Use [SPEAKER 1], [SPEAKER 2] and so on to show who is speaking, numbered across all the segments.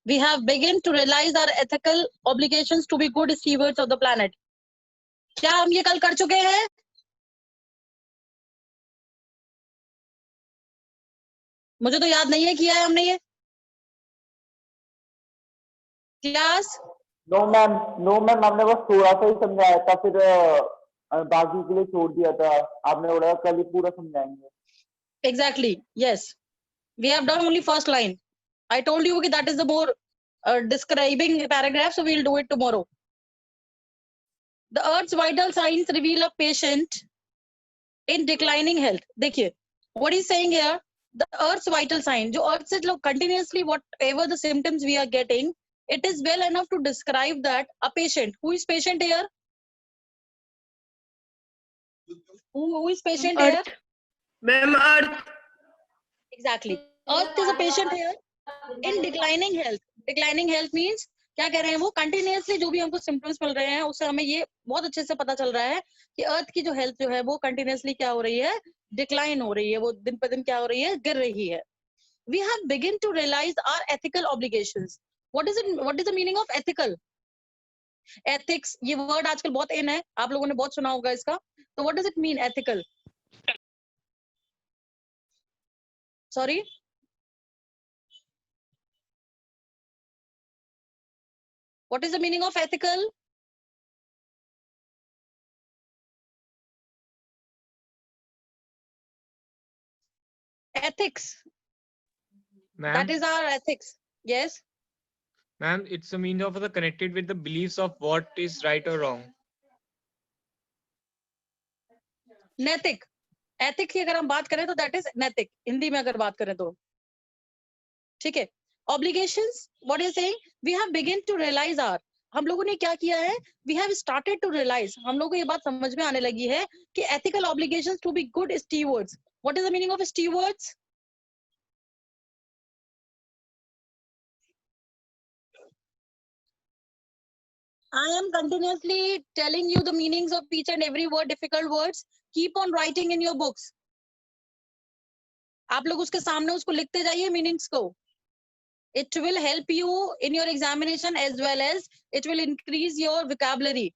[SPEAKER 1] We have begun to realize our ethical obligations to be good stewards of the planet. क्या हम ये कल कर चुके हैं? मुझे तो याद नहीं है किया है हमने ये क्लास।
[SPEAKER 2] नो मैम हमने बस थोड़ा सा ही समझाया था, फिर बाकी के लिए छोड़ दिया था। आपने बोला कल ही पूरा समझाएंगे।
[SPEAKER 1] Exactly, yes. We have done only first line. I told you that that is the more describing paragraph, so we'll do it tomorrow. The Earth's vital signs reveal a patient in declining health. देखिए, what is saying here? The Earth's vital sign, जो Earth से लोग continuously whatever the symptoms we are getting, it is well enough to describe that a patient. Who is patient here? Who is patient here?
[SPEAKER 3] Ma'am, Earth.
[SPEAKER 1] Exactly. Earth is a patient here in declining health. Declining health means क्या कह रहे हैं वो continuously जो भी हमको symptoms मिल रहे हैं उससे हमें ये बहुत अच्छे से पता चल रहा है कि अर्थ की जो हेल्थ जो है वो कंटिन्यूअसली क्या हो रही है, डिक्लाइन हो रही है, वो दिन पर दिन क्या हो रही है, गिर रही है. We have begun to realize our ethical obligations. What is it? What is the meaning of ethical? Ethics ये वर्ड आजकल बहुत इन है, आप लोगों ने बहुत सुना होगा इसका. तो what does it mean ethical? Sorry. What is the meaning of ethical? Ethics. That is our ethics. Yes.
[SPEAKER 4] Ma'am, it's a meaning of the connected with the beliefs of what is right or wrong.
[SPEAKER 1] नैतिक. Ethic की अगर हम बात करें तो that is नैतिक, हिंदी में अगर बात करें तो. ठीक है. Obligations, what is saying, we have begin to realize our, हम लोगों ने क्या किया है, we have started to realize, हम लोगों को ये बात समझ में आने लगी है कि ethical obligations to be good stewards. What is the meaning of stewards? I am continuously telling you the meanings of each and every word, difficult words. Keep on writing in your books. आप लोग उसके सामने उसको लिखते जाइए meanings को. It will help you in your examination as well as it will increase your vocabulary.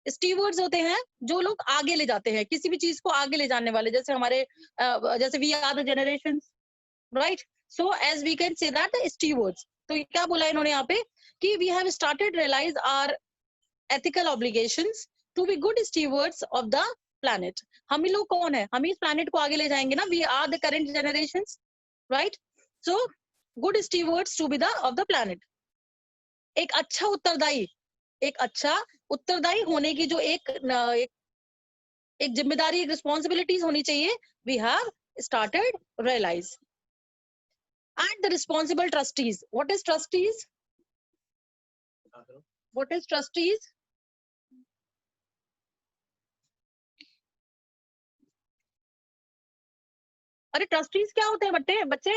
[SPEAKER 1] Stewards होते हैं जो लोग आगे ले जाते हैं, किसी भी चीज को आगे ले जाने वाले, जैसे हमारे जैसे we are the generations, right? So as we can say that the stewards. तो क्या बोला इन्होंने यहाँ पे कि we have started realize our ethical obligations to be good stewards of the planet. हम ही लोग कौन है, हम ही इस planet को आगे ले जाएंगे ना. We are the current generations, right? So good stewards to be the of the planet. एक अच्छा उत्तरदायी होने की जो एक जिम्मेदारी, रिस्पॉन्सिबिलिटीज होनी चाहिए. We have started realize. And the responsible trustees. What is trustees? What is trustees? अरे ट्रस्टीज क्या होते हैं बच्चे?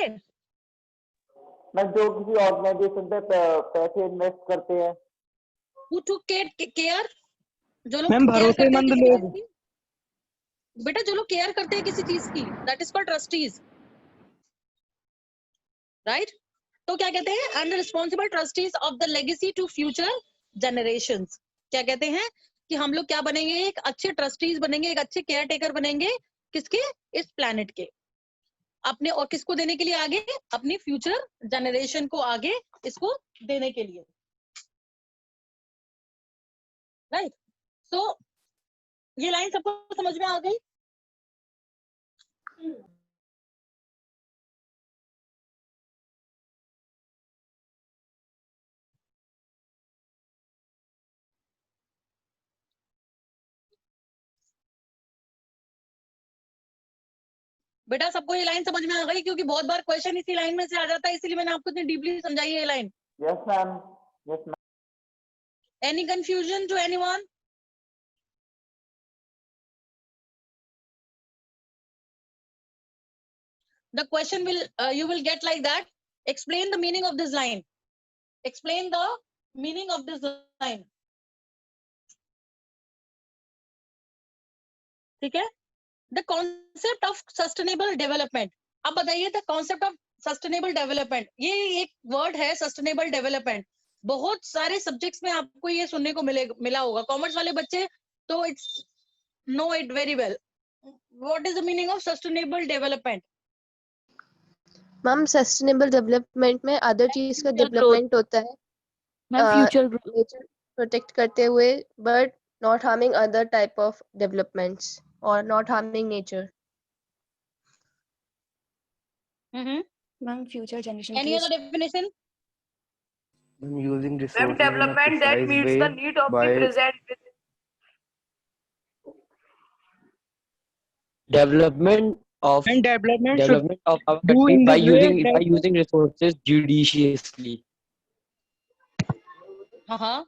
[SPEAKER 2] मैं जो किसी ऑर्गेनाइजेशन पे पैसे इन्वेस्ट करते हैं.
[SPEAKER 1] Who took care? जो लोग
[SPEAKER 5] मैम
[SPEAKER 1] care करते हैं
[SPEAKER 5] भरोसेमंद
[SPEAKER 1] किसी
[SPEAKER 5] लोग.
[SPEAKER 1] चीज की. बेटा जो लोग केयर करते हैं किसी चीज की, that is called trustees, right? तो क्या कहते हैं? And the responsible trustees of the legacy to future generations. क्या कहते हैं कि हम लोग क्या बनेंगे, एक अच्छे ट्रस्टीज बनेंगे, एक अच्छे केयर टेकर बनेंगे. किसके? इस प्लैनेट के. अपने और किसको देने के लिए आगे? अपनी फ्यूचर जनरेशन को आगे इसको देने के लिए, राइट? सो ये लाइन सबको समझ में आ गई? बेटा सबको ये लाइन समझ में आ गई? क्योंकि बहुत बार क्वेश्चन इसी लाइन में से आ जाता है, इसीलिए मैंने आपको इतनी डीपली समझाई है ये line.
[SPEAKER 2] Yes ma'am. Yes ma'am.
[SPEAKER 1] Any confusion to anyone? The question will you will get like that. Explain the meaning of this line. Explain the meaning of this line. ठीक है? The concept of sustainable development. अब बताइए the concept of sustainable development, ये एक word है sustainable development. बहुत सारे subjects में आपको ये सुनने को मिला होगा। कॉमर्स वाले बच्चे तो it's know it very well. What is the meaning of sustainable development?
[SPEAKER 5] Ma'am sustainable development में अदर चीज का
[SPEAKER 6] Future growth.
[SPEAKER 5] डेवलपमेंट होता है
[SPEAKER 6] ma'am future growth.
[SPEAKER 5] Nature protect करते हुए, but not harming other type of developments और not harming nature.
[SPEAKER 6] Ma'am future generation
[SPEAKER 1] any other definition?
[SPEAKER 2] Using
[SPEAKER 3] Ma'am,
[SPEAKER 2] resources in a
[SPEAKER 3] development that
[SPEAKER 2] precise
[SPEAKER 3] meets the
[SPEAKER 2] way
[SPEAKER 3] need of the
[SPEAKER 2] by
[SPEAKER 3] present with
[SPEAKER 7] Development of
[SPEAKER 8] And development should
[SPEAKER 7] development of our
[SPEAKER 8] do
[SPEAKER 7] country
[SPEAKER 8] in
[SPEAKER 7] by
[SPEAKER 8] this way
[SPEAKER 7] using
[SPEAKER 8] that
[SPEAKER 7] resources judiciously.
[SPEAKER 1] हाँ।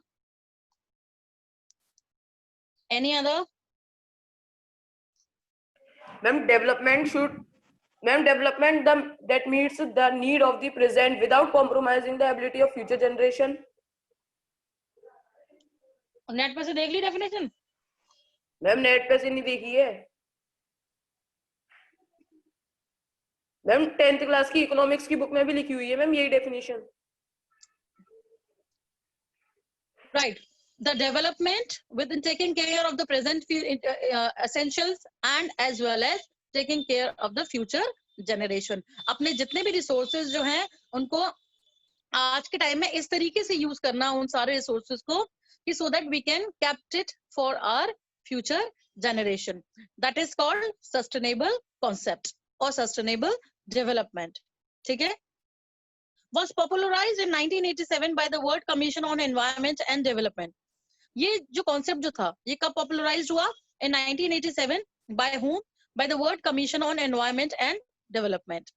[SPEAKER 1] Any other?
[SPEAKER 3] development that meets the need of the present without compromising the ability of future generation.
[SPEAKER 1] Net पर से देख ली definition?
[SPEAKER 3] Ma'am net पे से नहीं देखी है ma'am, 10th class की इकोनॉमिक्स की बुक में भी लिखी हुई है मैम यही definition.
[SPEAKER 1] Right. The development within taking care of the present essentials and as well as taking care of the future generation. अपने जितने भी resources जो हैं उनको आज के टाइम में इस तरीके से यूज करना उन सारे resources को कि so that we can kept it for our future generation. That is called sustainable concept or sustainable development. ठीक है? Was popularized in 1987 by the World Commission on Environment and Development. ये जो concept जो था, ये कब popularized हुआ? In 1987 by whom? By the World Commission on Environment and Development.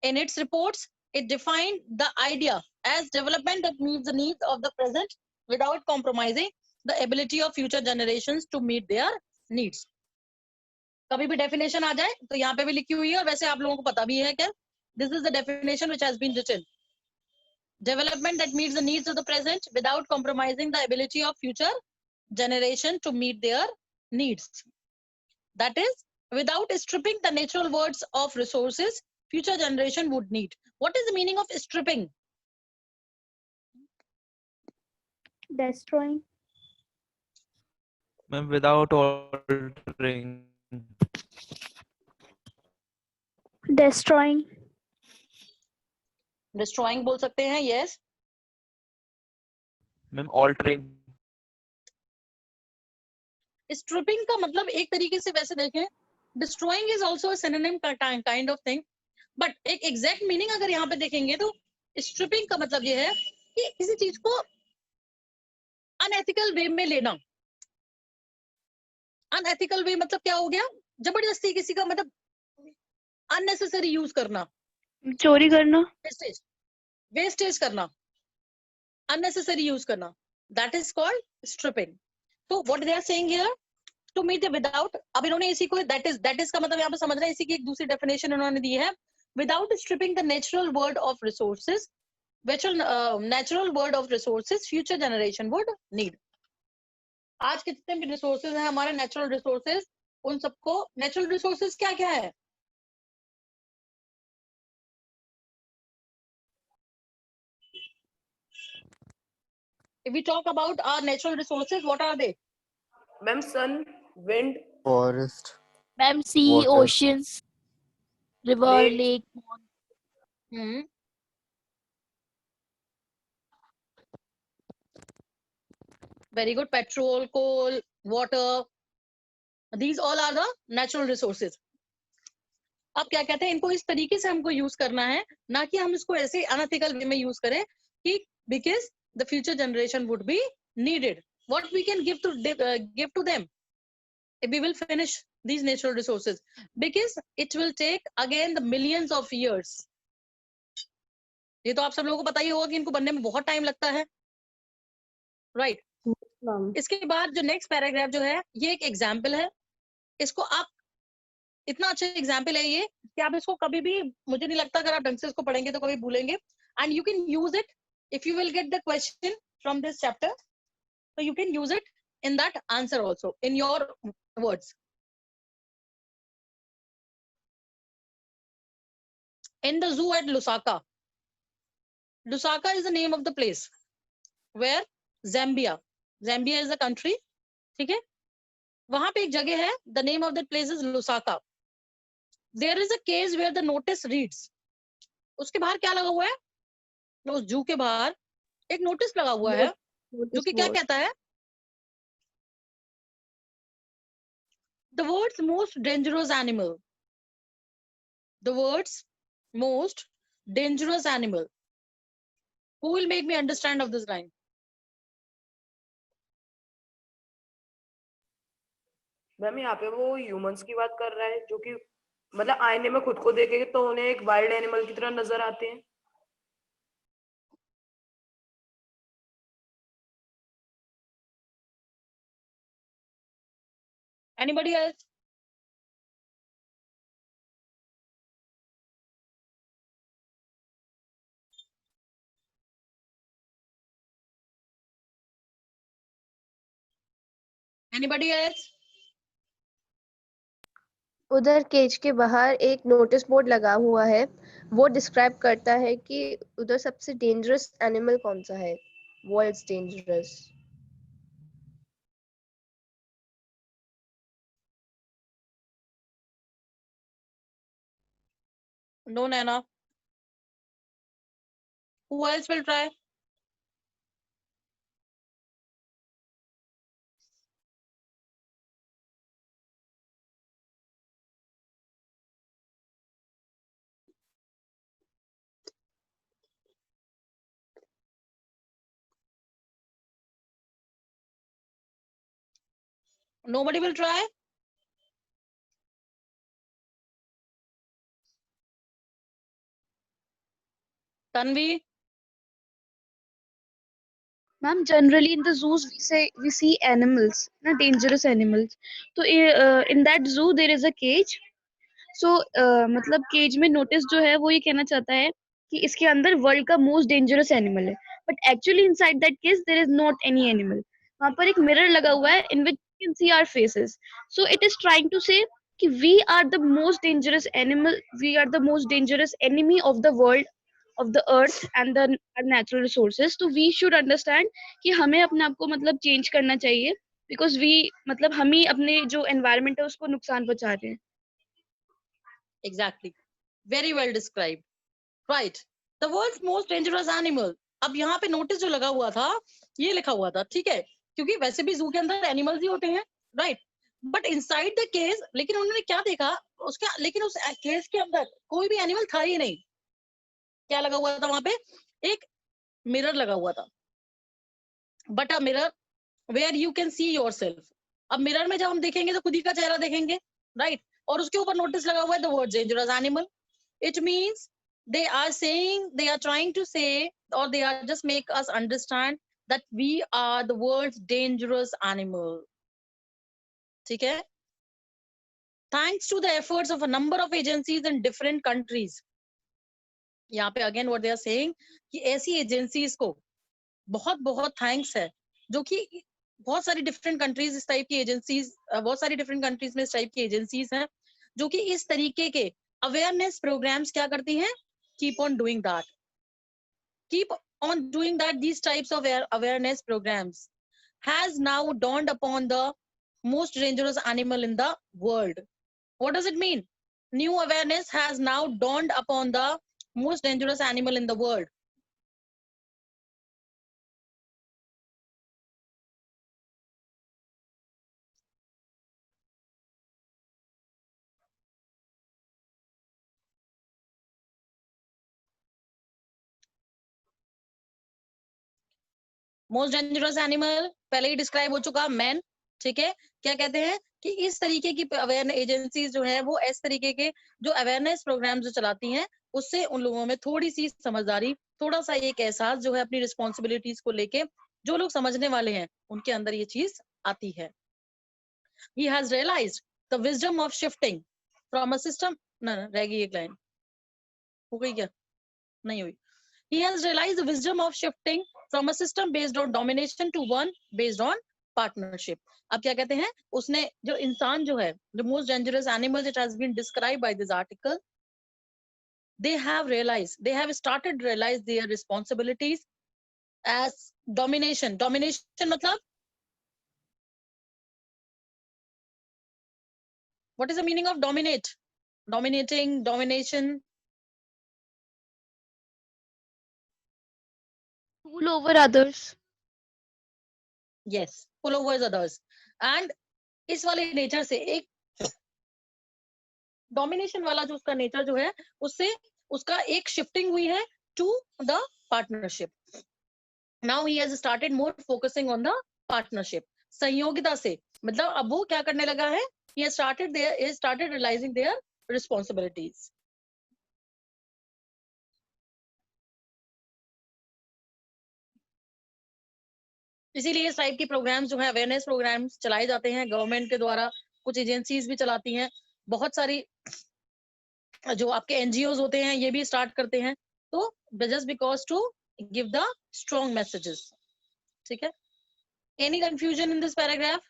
[SPEAKER 1] In its reports, it defined the idea as development that meets the needs of the present without compromising the ability of future generations to meet their needs. कभी भी definition आ जाए तो यहाँ पे भी लिखी हुई है और वैसे आप लोगों को पता भी है क्या? This is the definition which has been written. Development that meets the needs of the present without compromising the ability of future generation to meet their needs. That is, without stripping the natural worlds of resources future generation would need. What is the meaning of stripping?
[SPEAKER 6] destroying.
[SPEAKER 9] Ma'am, without altering.
[SPEAKER 6] Destroying.
[SPEAKER 1] Destroying बोल सकते हैं, yes.
[SPEAKER 9] Ma'am, altering.
[SPEAKER 1] Stripping का मतलब एक तरीके से वैसे देखें, destroying is also a synonym kind of thing. But एक exact meaning अगर यहाँ पे देखेंगे तो stripping का मतलब ये है कि किसी चीज को unethical way में लेना. Unethical way मतलब क्या हो गया? जबरदस्ती किसी का मतलब unnecessary use करना.
[SPEAKER 6] चोरी करना.
[SPEAKER 1] Wastage करना. Unnecessary use करना. That is called stripping. So what they are saying here, to meet the without, अब इन्होंने इसी को that is का मतलब यहाँ पे समझना है, इसी की एक दूसरी definition इन्होंने दी है, without stripping the natural world of resources, natural world of resources future generation would need. आज के जितने भी resources हैं हमारे natural resources, उन सबको natural resources क्या क्या है? If we talk about our natural resources, what are they?
[SPEAKER 3] Ma'am, sun, wind,
[SPEAKER 2] forest,
[SPEAKER 6] Ma'am, sea,
[SPEAKER 2] water.
[SPEAKER 6] oceans, river,
[SPEAKER 3] Lake.
[SPEAKER 6] lake.
[SPEAKER 1] Very good. Petrol, coal, water. These all are the natural resources. अब क्या कहते हैं, इनको इस तरीके से हमको use करना है, ना कि हम इसको ऐसे अनएथिकल वे में यूज करें कि because the future generation would be needed. What we can give to them if we will finish these natural resources, because it will take again the millions of years. ये तो आप सब लोगों को पता ही होगा कि इनको बनने में बहुत टाइम लगता है, राइट? इसके बाद जो नेक्स्ट पैराग्राफ जो है, ये एक एग्जाम्पल है. इसको आप इतना अच्छा एग्जाम्पल है ये कि आप इसको कभी भी, मुझे नहीं लगता अगर आप ढंग से इसको पढ़ेंगे तो कभी भूलेंगे. And you can use it if you will get the question from this chapter, so you can use it in that answer also in your words. in the zoo at Lusaka. Lusaka is the name of the place where Zambia is the country, ठीक है? वहां पे एक जगह है, the name of that place is Lusaka. There is a case where the notice reads. उसके बाहर क्या लगा हुआ है? उस जू के बाहर एक नोटिस लगा हुआ है जो कि क्या कहता है? The world's most dangerous animal. The world's most dangerous animal. Who will make me understand of this line?
[SPEAKER 3] Ma'am यहाँ पे वो ह्यूमंस की बात कर रहा है जो कि मतलब आईने में खुद को देखेंगे तो उन्हें एक वाइल्ड एनिमल की तरह नजर आते हैं.
[SPEAKER 1] Anybody else? Anybody else?
[SPEAKER 5] उधर केज के बाहर एक नोटिस बोर्ड लगा हुआ है, वो डिस्क्राइब करता है कि उधर सबसे डेंजरस एनिमल कौन सा है, world's dangerous.
[SPEAKER 1] No, Nana. Who else will try? Nobody will try? Tanvi?
[SPEAKER 6] Ma'am, generally in the zoos we see animals, not dangerous animals. So in that zoo there is a cage. So मतलब cage में notice जो है वो ये कहना चाहता है कि इसके अंदर वर्ल्ड का मोस्ट डेंजरस एनिमल है, but actually inside that cage there is not any animal. वहां पर एक मिरर लगा हुआ है in which you can see our faces. So it is trying to say कि we are the most dangerous animal, we are the most dangerous enemy of the world, of the earth and the natural resources. तो we should understand कि हमें अपने आप को मतलब change करना चाहिए, because we मतलब हम ही अपने जो environment है उसको नुकसान पहुंचा रहे हैं.
[SPEAKER 1] Exactly. Very well described. Right. The world's most dangerous animal. अब यहाँ पे नोटिस जो लगा हुआ था ये लिखा हुआ था, ठीक है, क्योंकि वैसे भी जू के अंदर एनिमल्स ही होते हैं, right? But inside the case, लेकिन उन्होंने क्या देखा उसका, लेकिन उस केस के अंदर कोई भी एनिमल था ही नहीं. क्या लगा हुआ था वहां पे? एक मिरर लगा हुआ था, but a mirror where you can see yourself. अब मिरर में जब हम देखेंगे तो खुद ही का चेहरा देखेंगे, राइट? और उसके ऊपर नोटिस लगा हुआ है the word dangerous animal. It means they are saying, they are trying to say, or they are just make us understand that we are the world's dangerous animal. ठीक है? Thanks to the efforts of a number of agencies in different countries. यहाँ पे again what they are saying कि ऐसी agencies को बहुत बहुत thanks है जो कि बहुत सारी different countries इस type की agencies, बहुत सारी different countries में इस type की agencies हैं जो कि इस तरीके के awareness programs क्या करती हैं? Keep on doing that. Keep on doing that. These types of awareness programs has now dawned upon the most dangerous animal in the world. What does it mean? New awareness has now dawned upon the most dangerous animal in the world. Most dangerous animal पहले ही describe हो चुका, man. ठीक है? क्या कहते हैं कि इस तरीके की अवेयरनेस एजेंसीज जो है वो इस तरीके के जो अवेयरनेस प्रोग्राम जो चलाती हैं उससे उन लोगों में थोड़ी सी समझदारी, थोड़ा सा एक एहसास जो है अपनी रिस्पॉन्सिबिलिटीज को लेके, जो लोग समझने वाले हैं उनके अंदर ये चीज आती है. He has realized the wisdom of shifting from a system. ना रह गई एक लाइन, हो गई क्या? नहीं हुई. He has realized the wisdom of shifting from a system based on domination to one based on partnership. अब क्या कहते हैं? उसने जो इंसान जो है, the most dangerous animal that has been described by this article, they have started realize their responsibilities as domination मतलब what is the meaning of dominating, domination?
[SPEAKER 6] Rule over others.
[SPEAKER 1] Yes, pull over others. And इस वाले nature से एक domination वाला जो उसका nature जो है उससे उसका एक शिफ्टिंग हुई है to the partnership. Now he has started more focusing on the partnership. सहयोगिता से मतलब अब वो क्या करने लगा है, he started realizing their responsibilities. इसीलिए इस टाइप के प्रोग्राम्स जो है अवेयरनेस प्रोग्राम्स चलाए जाते हैं गवर्नमेंट के द्वारा, कुछ एजेंसीज भी चलाती हैं, बहुत सारी जो आपके एनजीओज होते हैं ये भी स्टार्ट करते हैं, तो just because to give the strong messages. ठीक है, any confusion in this paragraph?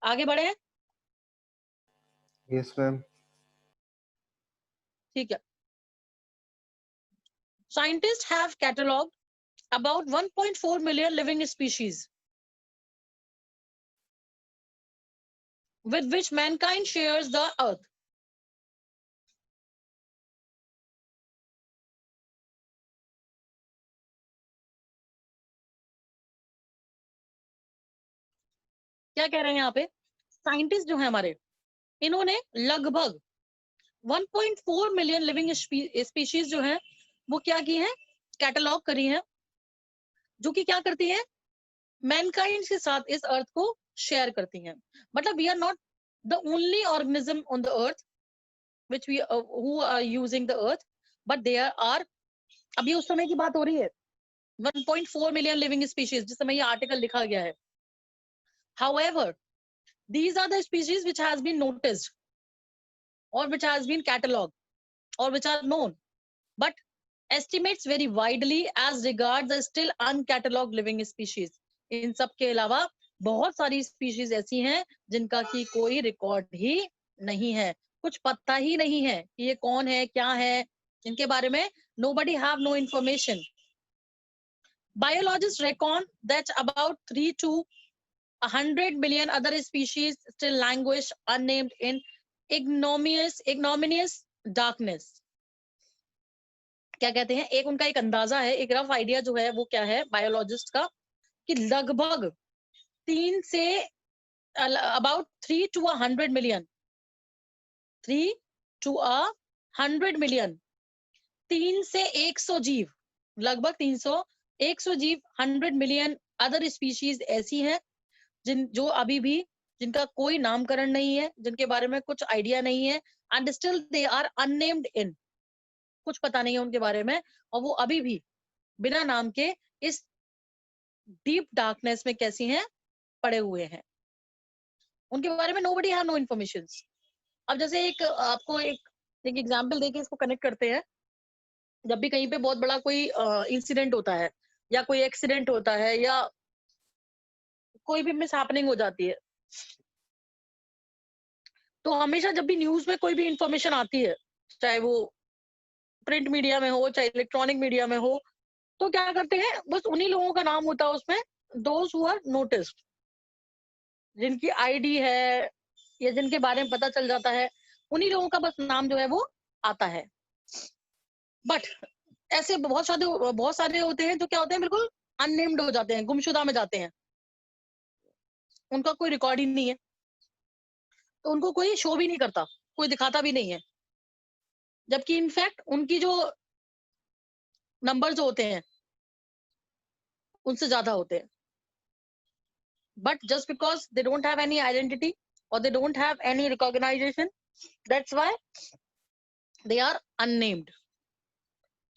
[SPEAKER 1] आगे बढ़े?
[SPEAKER 8] Yes ma'am.
[SPEAKER 1] ठीक है. Scientists have catalogued about 1.4 million living species with which mankind shares the earth. क्या कह रहे हैं यहाँ पे? साइंटिस्ट जो है हमारे, इन्होंने लगभग 1.4 मिलियन लिविंग स्पीशीज जो है वो क्या की है, कैटलॉग करी है, जो कि क्या करती है, मैनकाइंड के साथ इस अर्थ को शेयर करती हैं. मतलब we are not the only organism on the earth which we who are using the earth, but there are, अभी उस समय की बात हो रही है, 1.4 मिलियन लिविंग स्पीशीज जिस समय ये आर्टिकल लिखा गया है. However, these are the species which has been noticed or which has been catalogued or which are known, but estimates vary widely as regards the still uncatalogued living species. इन सब के अलावा बहुत सारी स्पीशीज ऐसी हैं जिनका की कोई रिकॉर्ड ही नहीं है, कुछ पता ही नहीं है कि ये कौन है, क्या है, इनके बारे में nobody have no information. Biologists reckon that about 3 to 100 million other species still languish unnamed in ignominious darkness. क्या कहते हैं, एक उनका एक अंदाजा है, एक रफ आइडिया जो है वो क्या है बायोलॉजिस्ट का, कि लगभग 3 से about 3 to 100 million 3 to 100 million 3 से 100 जीव, लगभग 100 जीव 100 मिलियन अदर स्पीशीज ऐसी हैं जो अभी भी जिनका कोई नामकरण नहीं है, जिनके बारे में कुछ आइडिया नहीं है, and still they are unnamed in, कुछ पता नहीं है उनके बारे में, और वो अभी भी बिना नाम के इस डीप डार्कनेस में कैसी हैं, पड़े हुए हैं, उनके बारे में nobody have no information. अब जैसे एक आपको एक एग्जांपल देके इसको कनेक्ट करते हैं, जब भी कहीं पे बहुत बड़ा कोई इंसिडेंट होता है या कोई एक्सीडेंट होता है या कोई भी मिस हैपनिंग हो जाती है, तो हमेशा जब भी न्यूज में कोई भी इंफॉर्मेशन आती है, चाहे वो प्रिंट मीडिया में हो चाहे इलेक्ट्रॉनिक मीडिया में हो, तो क्या करते हैं, बस उन्हीं लोगों का नाम होता है उसमें, दोज हु आर नोटिस्ड, जिनकी आईडी है या जिनके बारे में पता चल जाता है, उन्हीं लोगों का बस नाम जो है वो आता है. बट ऐसे बहुत सारे होते हैं जो क्या होते हैं, बिल्कुल अननेम्ड हो जाते हैं, गुमशुदा में जाते हैं, उनका कोई रिकॉर्ड ही नहीं है, तो उनको कोई शो भी नहीं करता, कोई दिखाता भी नहीं है, जबकि इनफैक्ट उनकी जो नंबर जो होते हैं उनसे ज्यादा होते हैं. But just because they don't have any identity or they don't have any recognition, that's why they are unnamed.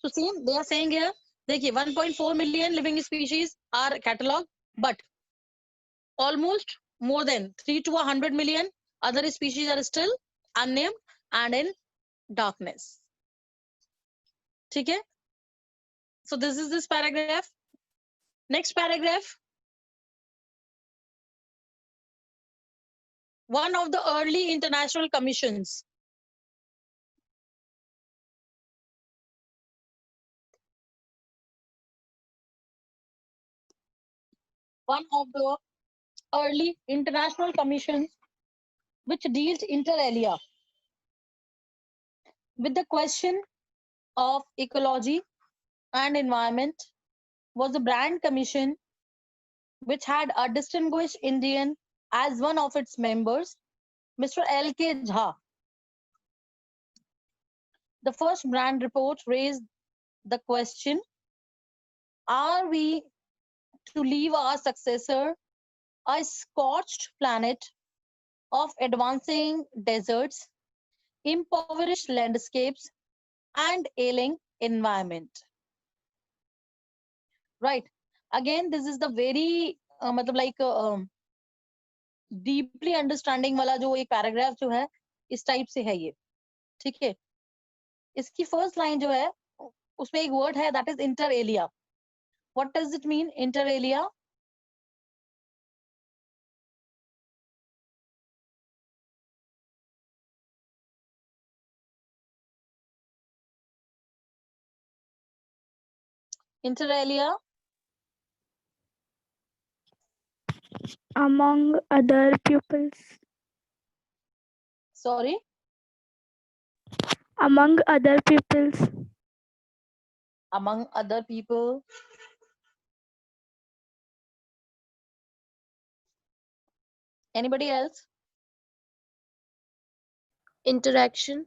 [SPEAKER 1] So same they are saying here, देखिए 1.4 million living species are catalogued, but almost more than 3 to 100 million. Other species are still unnamed and in darkness. ठीक है? So this is this paragraph. Next paragraph. One of the early international commissions. One of the early international commissions which deals inter alia with the question of ecology and environment was the Brand Commission, which had a distinguished Indian as one of its members, Mr. L.K. Jha. The first Brand report raised the question, are we to leave our successor a scorched planet of advancing deserts, impoverished landscapes, and ailing environment? Right. Again, this is the very मतलब like deeply understanding वाला जो एक paragraph जो है इस type से है ये, ठीक है? इसकी फर्स्ट लाइन जो है उसमें एक वर्ड है that is inter alia. What does it mean inter alia? Inter alia,
[SPEAKER 8] among other pupils,
[SPEAKER 1] sorry,
[SPEAKER 8] among other pupils,
[SPEAKER 1] among other people. Anybody else?
[SPEAKER 5] Interaction.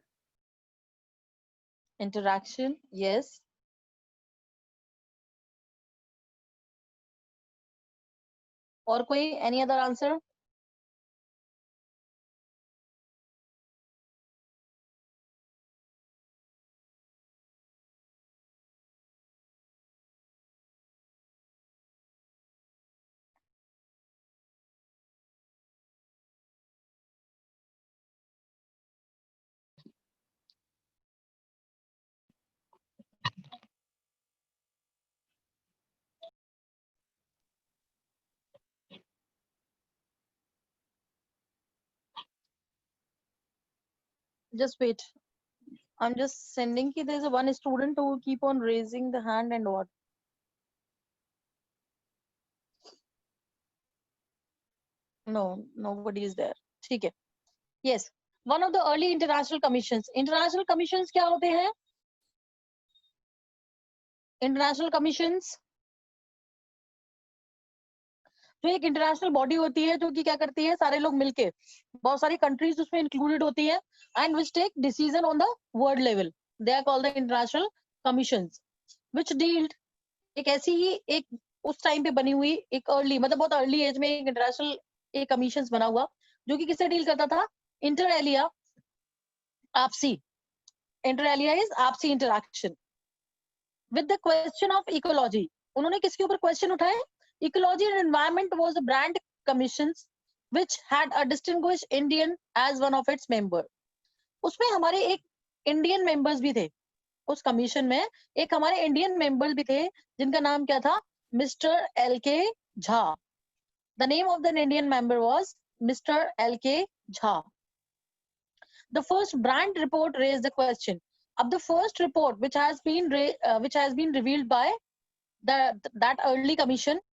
[SPEAKER 1] Interaction, yes. और कोई any other answer? Just wait. I'm just sending ki there's a one student who keep on raising the hand and what? No, nobody is there. ठीक है. Yes. One of the early international commissions. International commissions क्या होते हैं? International commissions जो एक international body होती है जो कि क्या करती है, सारे लोग मिलके, बहुत सारी कंट्रीज उसमें इंक्लूडेड होती है and which take decision on the world level. They are called the international commissions which dealed. एक ऐसी ही एक उस टाइम पे बनी हुई एक अर्ली मतलब बहुत अर्ली एज में एक इंटरनेशनल एक कमीशंस बना हुआ जो कि किससे डील करता था? इंटर एलिया, आपसी. इंटर एलिया इज आपसी interaction with the question of ecology. उन्होंने किसके ऊपर क्वेश्चन उठाए? Ecology and environment was the Brand Commissions which had a distinguished Indian as one of its member. उसमें हमारे एक इंडियन मेंबर्स भी थे उस कमीशन में. एक हमारे इंडियन मेंबर्स भी थे जिनका नाम क्या था? Mister LK. Jha. The name of the Indian member was Mr. L.K. Jha. The first Brand report raised the question. Of the first report which has been revealed by that early commission